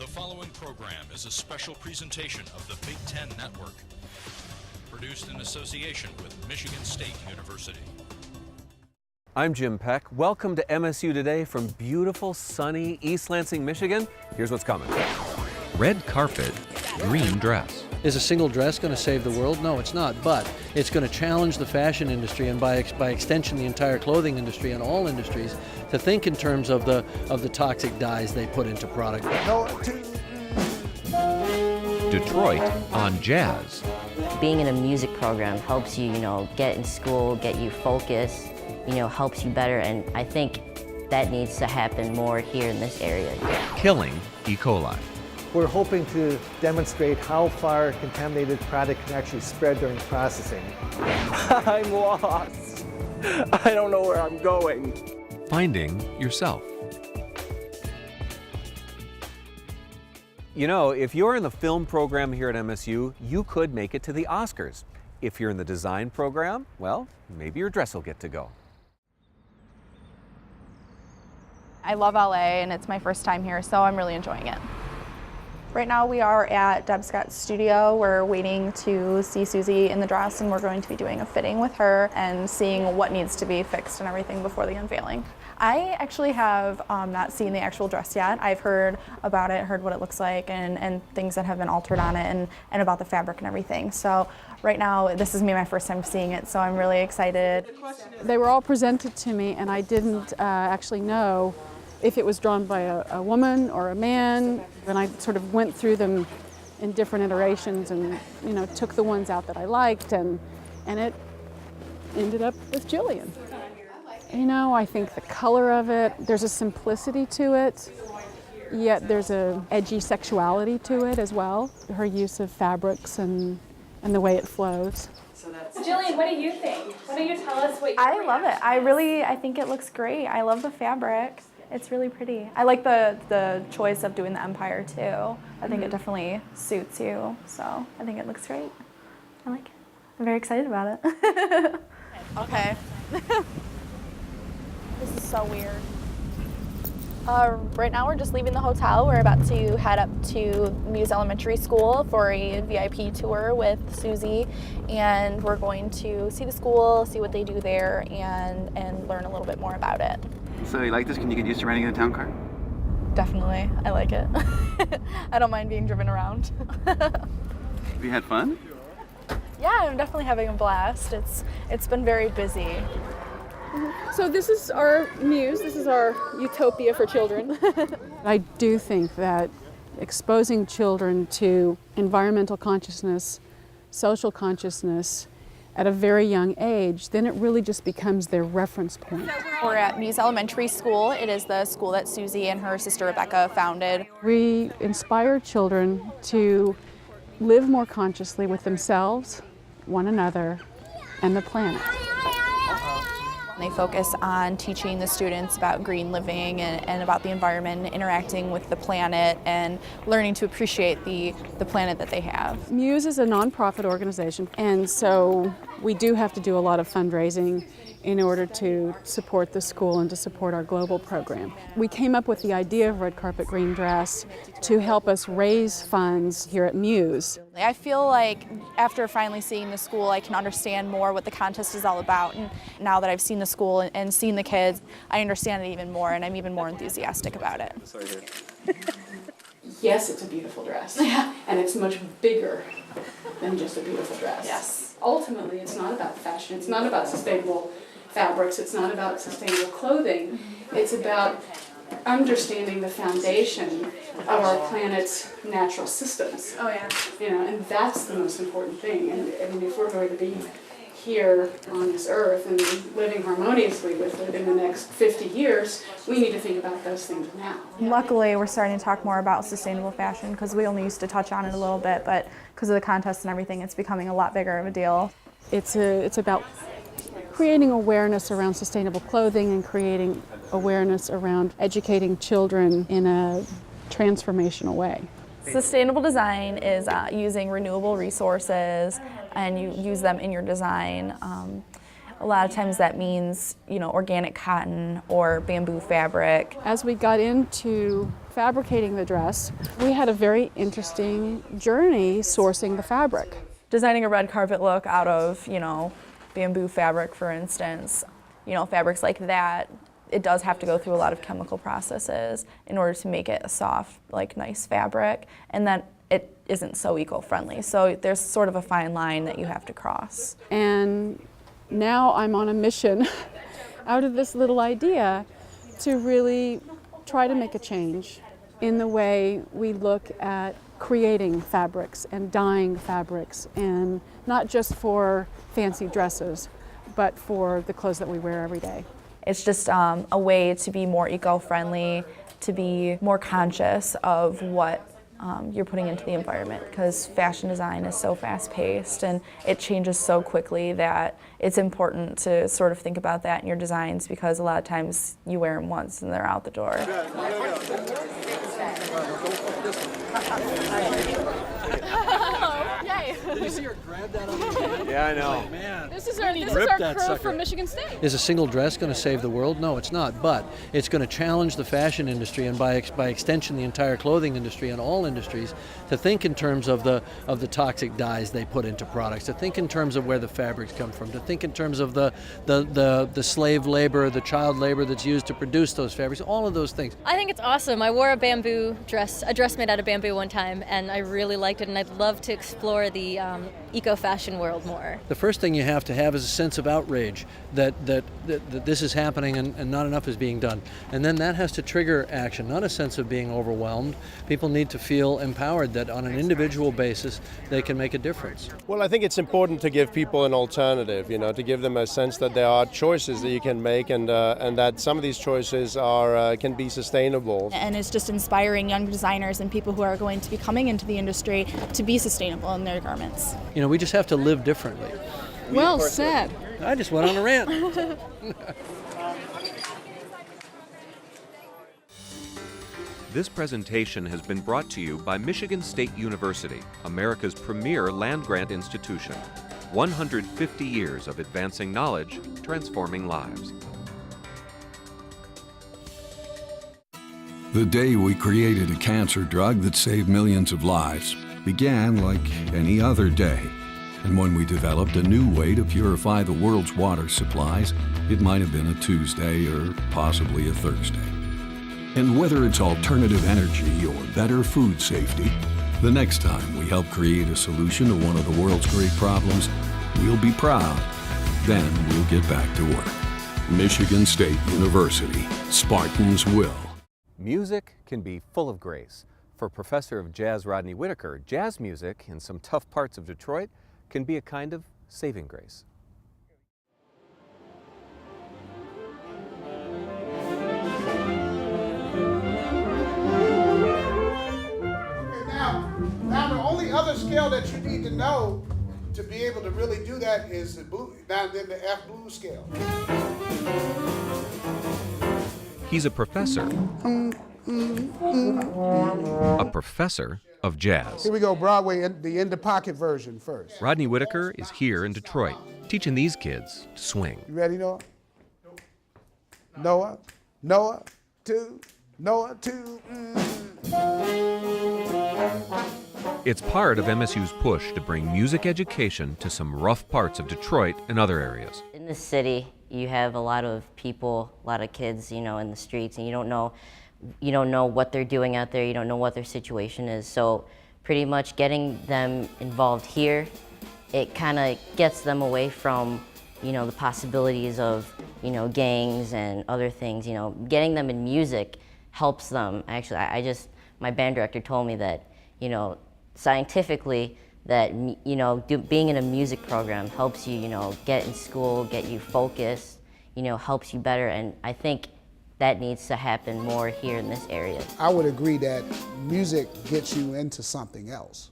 The following program is a special presentation of the Big Ten Network, produced in association with Michigan State University. I'm Jim Peck. Welcome to MSU Today from beautiful, sunny East Lansing, Michigan. Here's what's coming. Red carpet, green dress. Is a single dress going to save the world? No, it's not, but it's going to challenge the fashion industry and by extension the entire clothing industry and all industries to think in terms of the toxic dyes they put into product. Detroit on jazz. Being in a music program helps you, get in school, get you focused, helps you better, and I think that needs to happen more here in this area. Killing E. coli. We're hoping to demonstrate how far contaminated product can actually spread during processing. I'm lost. I don't know where I'm going. Finding yourself. If you're in the film program here at MSU, you could make it to the Oscars. If you're in the design program, well, maybe your dress will get to go. I love LA and it's my first time here, so I'm really enjoying it. Right now we are at Deb Scott's studio. We're waiting to see Susie in the dress, and we're going to be doing a fitting with her and seeing what needs to be fixed and everything before the unveiling. I actually have not seen the actual dress yet. I've heard about it, heard what it looks like, and things that have been altered on it, and about the fabric and everything. So right now this is my first time seeing it, so I'm really excited. They were all presented to me, and I didn't actually know if it was drawn by a woman or a man, and I sort of went through them in different iterations and took the ones out that I liked, and it ended up with Jillian. I think the color of it, there's a simplicity to it, yet there's a edgy sexuality to it as well. Her use of fabrics and the way it flows. Jillian, what do you think? Why don't you tell us what you I love it. I think it looks great. I love the fabric. It's really pretty. I like the choice of doing the empire too. I think it definitely suits you, so I think it looks great. I like it. I'm very excited about it. Okay. This is so weird. Right now we're just leaving the hotel. We're about to head up to Muse Elementary School for a VIP tour with Susie, and we're going to see the school, see what they do there, and learn a little bit more about it. So you like this? Can you get used to riding in a town car? Definitely. I like it. I don't mind being driven around. Have you had fun? Yeah, I'm definitely having a blast. It's been very busy. So this is our muse, this is our utopia for children. I do think that exposing children to environmental consciousness, social consciousness, at a very young age, then it really just becomes their reference point. We're at Muse Elementary School. It is the school that Susie and her sister Rebecca founded. We inspire children to live more consciously with themselves, one another, and the planet. They focus on teaching the students about green living and about the environment, interacting with the planet, and learning to appreciate the planet that they have. Muse is a nonprofit organization, and so we do have to do a lot of fundraising in order to support the school and to support our global program. We came up with the idea of Red Carpet Green Dress to help us raise funds here at Muse. I feel like after finally seeing the school, I can understand more what the contest is all about. And now that I've seen the school and seen the kids, I understand it even more, and I'm even more enthusiastic about it. Yes, it's a beautiful dress. Yeah. And it's much bigger than just a beautiful dress. Yes. Ultimately, it's not about fashion. It's not about sustainable fabrics. It's not about sustainable clothing. It's about understanding the foundation of our planet's natural systems. Oh yeah. And that's the most important thing. And I mean, if we're going to be here on this earth and living harmoniously with it in the next 50 years, we need to think about those things now. Luckily, we're starting to talk more about sustainable fashion because we only used to touch on it a little bit, but because of the contest and everything, it's becoming a lot bigger of a deal. It's about creating awareness around sustainable clothing and creating awareness around educating children in a transformational way. Sustainable design is using renewable resources, and you use them in your design. A lot of times that means, organic cotton or bamboo fabric. As we got into fabricating the dress, we had a very interesting journey sourcing the fabric. Designing a red carpet look out of, bamboo fabric, for instance, fabrics like that, it does have to go through a lot of chemical processes in order to make it a soft, nice fabric, and then it isn't so eco-friendly. So there's sort of a fine line that you have to cross. And now I'm on a mission out of this little idea to really try to make a change in the way we look at creating fabrics and dyeing fabrics, and not just for fancy dresses, but for the clothes that we wear every day. It's just a way to be more eco-friendly, to be more conscious of what you're putting into the environment, because fashion design is so fast-paced and it changes so quickly that it's important to sort of think about that in your designs, because a lot of times you wear them once and they're out the door. Did you see her grab that on the hand? Yeah, I know. Oh, man. This is our that crew sucker. from Michigan State. Is a single dress going to save the world? No, it's not. But it's going to challenge the fashion industry, and by extension the entire clothing industry and all industries, to think in terms of the toxic dyes they put into products, to think in terms of where the fabrics come from, to think in terms of the slave labor, the child labor that's used to produce those fabrics, all of those things. I think it's awesome. I wore a dress made out of bamboo one time, and I really liked it, and I'd love to explore the eco-fashion world more. The first thing you have to have is a sense of outrage that this is happening and not enough is being done. And then that has to trigger action, not a sense of being overwhelmed. People need to feel empowered that on an individual basis they can make a difference. Well, I think it's important to give people an alternative, to give them a sense that there are choices that you can make, and that some of these choices can be sustainable. And it's just inspiring young designers and people who are going to be coming into the industry to be sustainable in their garments. We just have to live differently. Well said. I just went on a rant. This presentation has been brought to you by Michigan State University, America's premier land-grant institution. 150 years of advancing knowledge, transforming lives. The day we created a cancer drug that saved millions of lives began like any other day. And when we developed a new way to purify the world's water supplies, it might have been a Tuesday or possibly a Thursday. And whether it's alternative energy or better food safety, the next time we help create a solution to one of the world's great problems, we'll be proud. Then we'll get back to work. Michigan State University. Spartans will. Music can be full of grace. For Professor of Jazz Rodney Whitaker, jazz music in some tough parts of Detroit can be a kind of saving grace. Now the only other scale that you need to know to be able to really do that is the F blues scale. He's a professor. A professor of jazz. Here we go, Broadway, the in the pocket version first. Rodney Whitaker is here in Detroit, teaching these kids to swing. You ready, Noah? Noah, Noah, two, Noah, two. It's part of MSU's push to bring music education to some rough parts of Detroit and other areas. In the city, you have a lot of people, a lot of kids, in the streets, and you don't know what they're doing out there, you don't know what their situation is. So pretty much getting them involved here, it kind of gets them away from, the possibilities of, gangs and other things. Getting them in music helps them. Actually, my band director told me that, scientifically, that, being in a music program helps you, get in school, get you focused, helps you better. And I think that needs to happen more here in this area. I would agree that music gets you into something else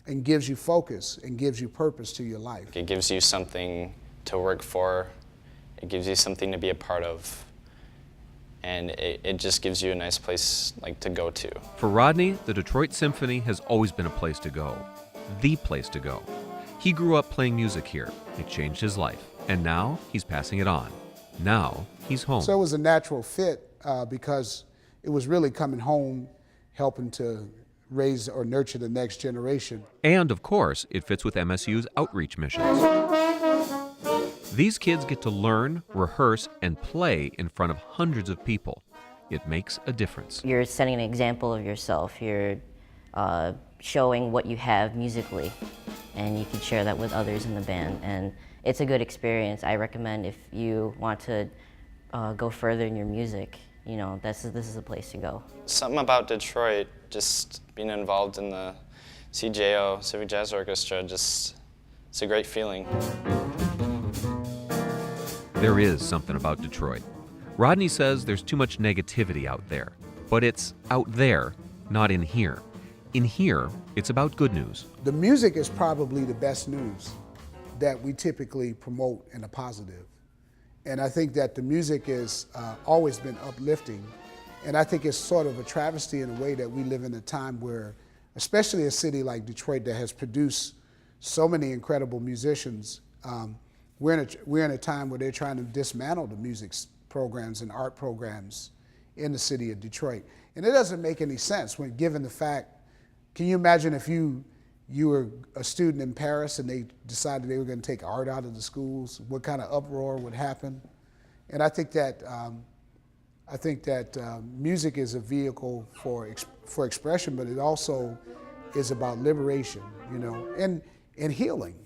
and gives you focus and gives you purpose to your life. It gives you something to work for. It gives you something to be a part of. And it just gives you a nice place to go to. For Rodney, the Detroit Symphony has always been a place to go. The place to go. He grew up playing music here. It changed his life. And now he's passing it on. Now he's home. So it was a natural fit because it was really coming home helping to raise or nurture the next generation. And of course, it fits with MSU's outreach missions. These kids get to learn, rehearse, and play in front of hundreds of people. It makes a difference. You're setting an example of yourself. You're showing what you have musically, and you can share that with others in the band. And it's a good experience. I recommend if you want to go further in your music, you know, this is the place to go. Something about Detroit, just being involved in the CJO, Civic Jazz Orchestra, just, it's a great feeling. There is something about Detroit. Rodney says there's too much negativity out there, but it's out there, not in here. In here, it's about good news. The music is probably the best news that we typically promote in a positive. And I think that the music has always been uplifting. And I think it's sort of a travesty in a way that we live in a time where, especially a city like Detroit that has produced so many incredible musicians, we're in a time where they're trying to dismantle the music programs and art programs in the city of Detroit. And it doesn't make any sense when given the fact, can you imagine if you were a student in Paris and they decided they were going to take art out of the schools, what kind of uproar would happen? And I think that music is a vehicle for expression, but it also is about liberation, you know, and healing.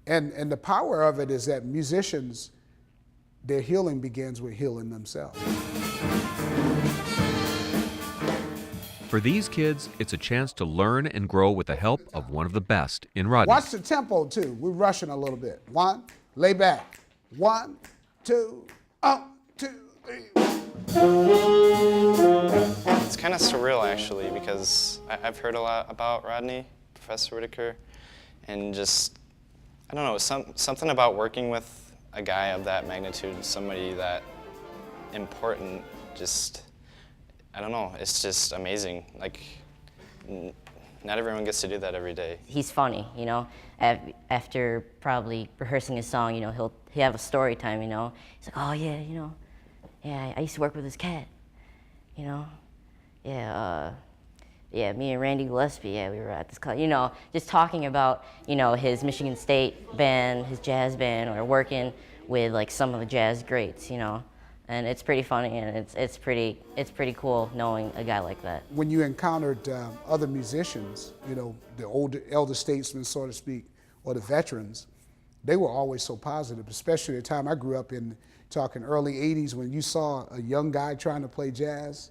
And the power of it is that musicians, their healing begins with healing themselves. For these kids, it's a chance to learn and grow with the help of one of the best in Rodney. Watch the tempo too. We're rushing a little bit. 1, lay back. 1, 2, up, 2, 3. It's kind of surreal actually, because I've heard a lot about Rodney, Professor Whitaker, and just, I don't know, something about working with a guy of that magnitude, somebody that important, just, I don't know, it's just amazing. Like, not everyone gets to do that every day. He's funny, you know. After probably rehearsing his song, you know, he'll have a story time, you know. He's like, oh yeah, you know, yeah, I used to work with this cat, you know. Yeah, me and Randy Gillespie, yeah, we were at this club, you know, just talking about, you know, his Michigan State band, his jazz band, or working with like some of the jazz greats, you know. And it's pretty funny, and it's pretty cool knowing a guy like that. When you encountered other musicians, you know, the elder statesmen, so to speak, or the veterans, they were always so positive, especially at the time I grew up in, talking early 80s, when you saw a young guy trying to play jazz,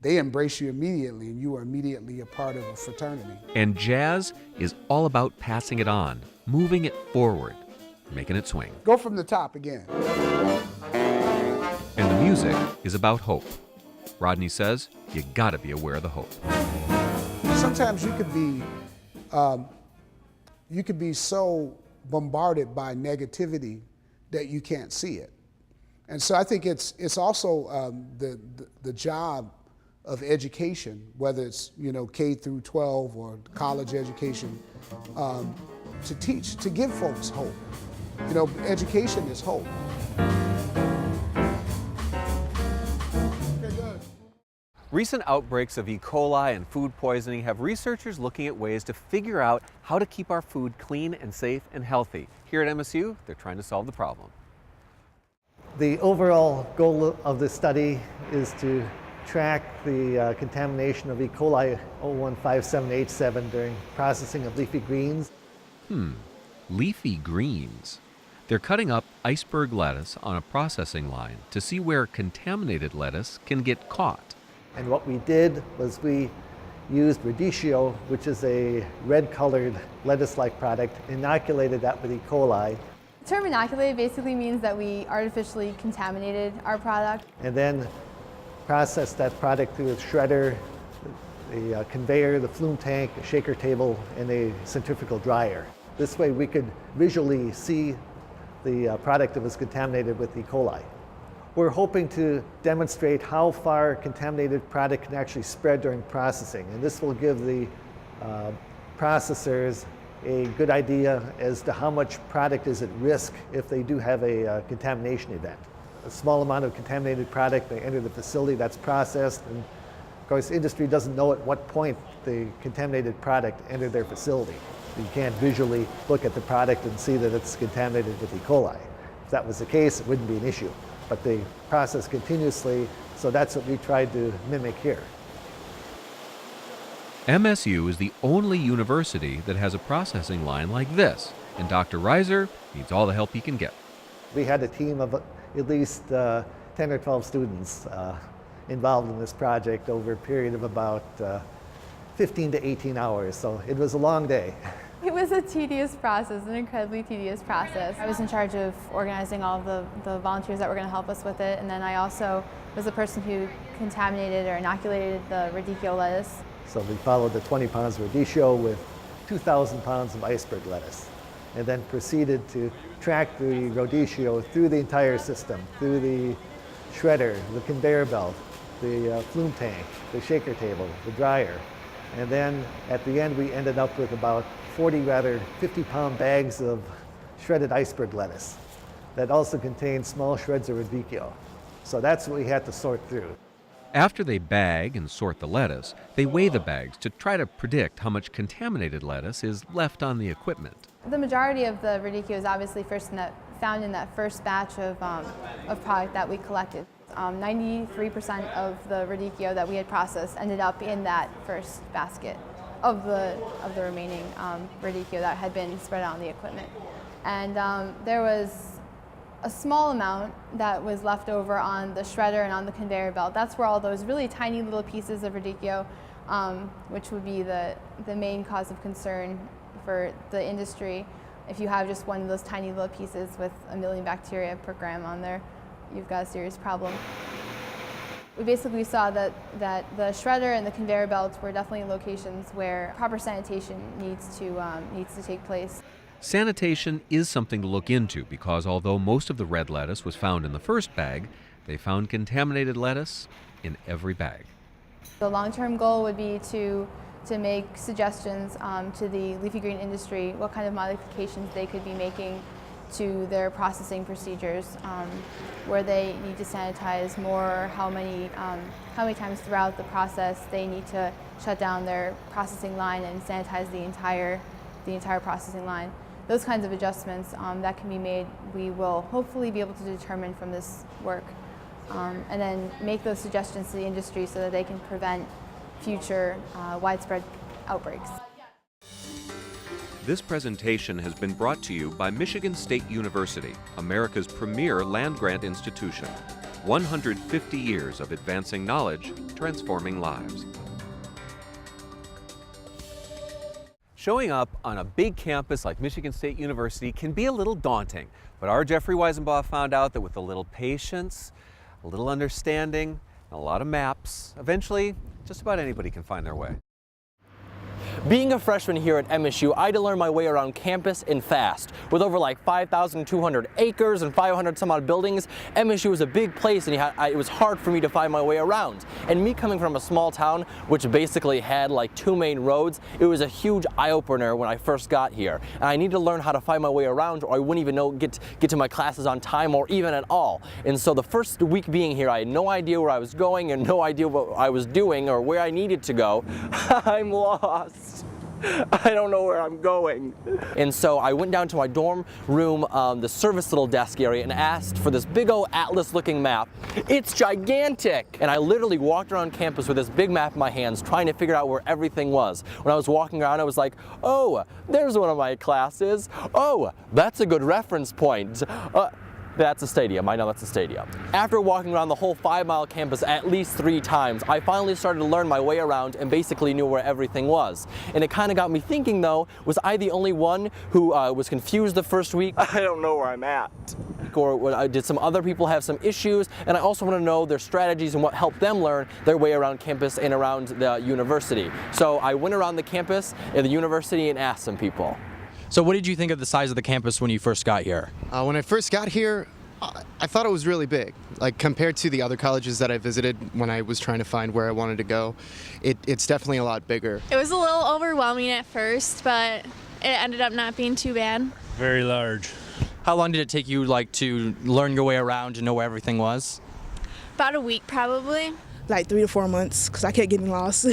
they embrace you immediately, and you are immediately a part of a fraternity. And jazz is all about passing it on, moving it forward, making it swing. Go from the top again. And the music is about hope. Rodney says you gotta be aware of the hope. Sometimes you could be so bombarded by negativity that you can't see it. And so I think it's also the job of education, whether it's, you know, K through 12 or college education, to teach, to give folks hope. You know, education is hope. Recent outbreaks of E. coli and food poisoning have researchers looking at ways to figure out how to keep our food clean and safe and healthy. Here at MSU, they're trying to solve the problem. The overall goal of this study is to track the contamination of E. coli 015787 during processing of leafy greens. Leafy greens. They're cutting up iceberg lettuce on a processing line to see where contaminated lettuce can get caught. And what we did was we used radicchio, which is a red-colored lettuce-like product, inoculated that with E. coli. The term inoculated basically means that we artificially contaminated our product. And then processed that product through a shredder, a conveyor, the flume tank, a shaker table, and a centrifugal dryer. This way we could visually see the product that was contaminated with E. coli. We're hoping to demonstrate how far contaminated product can actually spread during processing, and this will give the processors a good idea as to how much product is at risk if they do have a contamination event. A small amount of contaminated product may enter the facility that's processed, and Of course, industry doesn't know at what point the contaminated product entered their facility. You can't visually look at the product and see that it's contaminated with E. coli. If that was the case, it wouldn't be an issue. But they process continuously, so that's what we tried to mimic here. MSU is the only university that has a processing line like this, and Dr. Reiser needs all the help he can get. We had a team of at least 10 or 12 students involved in this project over a period of about 15 to 18 hours, so it was a long day. It was a tedious process, an incredibly tedious process. I was in charge of organizing all of the volunteers that were going to help us with it, and then I also was the person who contaminated or inoculated the radicchio lettuce. So we followed the 20 pounds radicchio with 2,000 pounds of iceberg lettuce, and then proceeded to track the radicchio through the entire system, through the shredder, the conveyor belt, the flume tank, the shaker table, the dryer. And then at the end we ended up with about 50-pound bags of shredded iceberg lettuce that also contained small shreds of radicchio. So that's what we had to sort through. After they bag and sort the lettuce, they weigh the bags to try to predict how much contaminated lettuce is left on the equipment. The majority of the radicchio is obviously found in that first batch of product that we collected. 93% of the radicchio that we had processed ended up in that first basket of the remaining radicchio that had been spread out on the equipment. And there was a small amount that was left over on the shredder and on the conveyor belt. That's where all those really tiny little pieces of radicchio, which would be the main cause of concern for the industry. If you have just one of those tiny little pieces with 1 million bacteria per gram on there, you've got a serious problem. We basically saw that the shredder and the conveyor belts were definitely locations where proper sanitation needs to take place. Sanitation is something to look into because although most of the red lettuce was found in the first bag, they found contaminated lettuce in every bag. The long-term goal would be to make suggestions to the leafy green industry, what kind of modifications they could be making to their processing procedures, where they need to sanitize more, how many times throughout the process they need to shut down their processing line and sanitize the entire processing line. Those kinds of adjustments that can be made, we will hopefully be able to determine from this work, and then make those suggestions to the industry so that they can prevent future widespread outbreaks. This presentation has been brought to you by Michigan State University, America's premier land-grant institution. 150 years of advancing knowledge, transforming lives. Showing up on a big campus like Michigan State University can be a little daunting, but our Jeffrey Weisenbaugh found out that with a little patience, a little understanding, and a lot of maps, eventually just about anybody can find their way. Being a freshman here at MSU, I had to learn my way around campus and fast. With over like 5,200 acres and 500 some odd buildings, MSU was a big place and it was hard for me to find my way around. And me coming from a small town, which basically had like 2 main roads, it was a huge eye-opener when I first got here. And I needed to learn how to find my way around or I wouldn't even get to my classes on time or even at all. And so the first week being here, I had no idea where I was going and no idea what I was doing or where I needed to go. I'm lost. I don't know where I'm going. And so I went down to my dorm room, the service little desk area, and asked for this big old atlas-looking map. It's gigantic! And I literally walked around campus with this big map in my hands, trying to figure out where everything was. When I was walking around, I was like, oh, there's one of my classes. Oh, that's a good reference point. That's a stadium. I know that's a stadium. After walking around the whole 5-mile campus at least 3 times, I finally started to learn my way around and basically knew where everything was. And it kind of got me thinking though, was I the only one who was confused the first week? I don't know where I'm at. Or did some other people have some issues? And I also want to know their strategies and what helped them learn their way around campus and around the university. So I went around the campus and the university and asked some people. So what did you think of the size of the campus when you first got here? When I first got here, I thought it was really big. Like compared to the other colleges that I visited when I was trying to find where I wanted to go, it's definitely a lot bigger. It was a little overwhelming at first, but it ended up not being too bad. Very large. How long did it take you to learn your way around and know where everything was? About a week probably. like 3 to 4 months because I kept getting lost.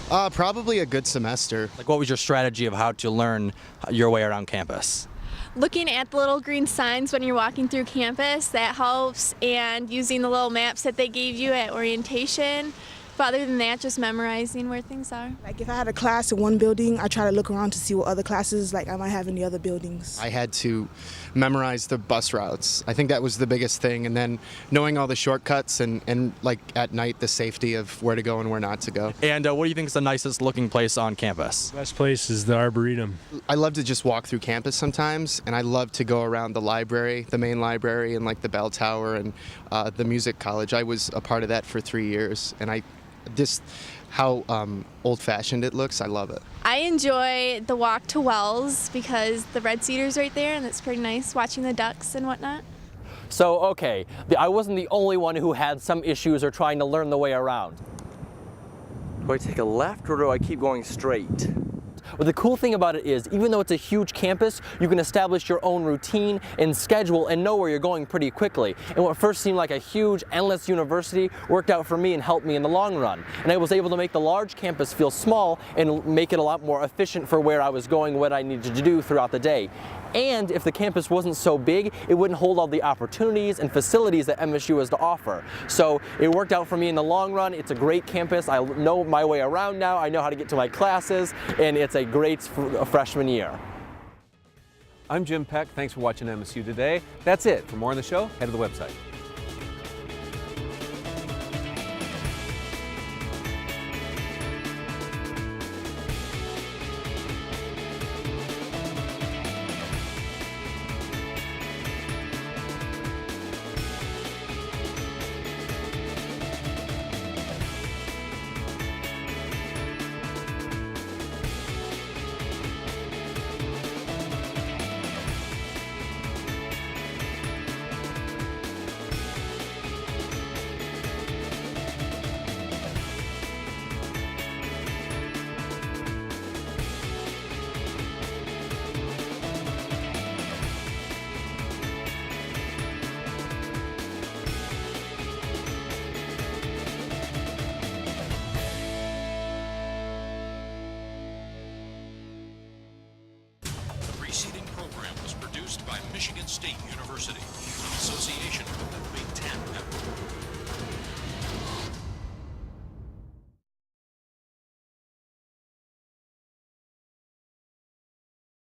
Probably a good semester. Like, what was your strategy of how to learn your way around campus? Looking at the little green signs when you're walking through campus, that helps, and using the little maps that they gave you at orientation. But other than that, just memorizing where things are. Like if I had a class in one building, I try to look around to see what other classes like I might have in the other buildings. I had to memorize the bus routes. I think that was the biggest thing, and then knowing all the shortcuts and like at night the safety of where to go and where not to go. And what do you think is the nicest looking place on campus? Best place is the Arboretum. I love to just walk through campus sometimes, and I love to go around the library, the main library, and like the bell tower and the music college. I was a part of that for 3 years, and just how old-fashioned it looks, I love it. I enjoy the walk to Wells because the red cedar's right there, and it's pretty nice watching the ducks and whatnot. So, okay, I wasn't the only one who had some issues or trying to learn the way around. Do I take a left or do I keep going straight? Well, the cool thing about it is, even though it's a huge campus, you can establish your own routine and schedule and know where you're going pretty quickly. And what first seemed like a huge, endless university worked out for me and helped me in the long run. And I was able to make the large campus feel small and make it a lot more efficient for where I was going, what I needed to do throughout the day. And if the campus wasn't so big, it wouldn't hold all the opportunities and facilities that MSU has to offer. So it worked out for me in the long run. It's a great campus. I know my way around now. I know how to get to my classes, and it's a great freshman year. I'm Jim Peck. Thanks for watching MSU Today. That's it. For more on the show, head to the website. The preceding program was produced by Michigan State University in association with the Big Ten Network.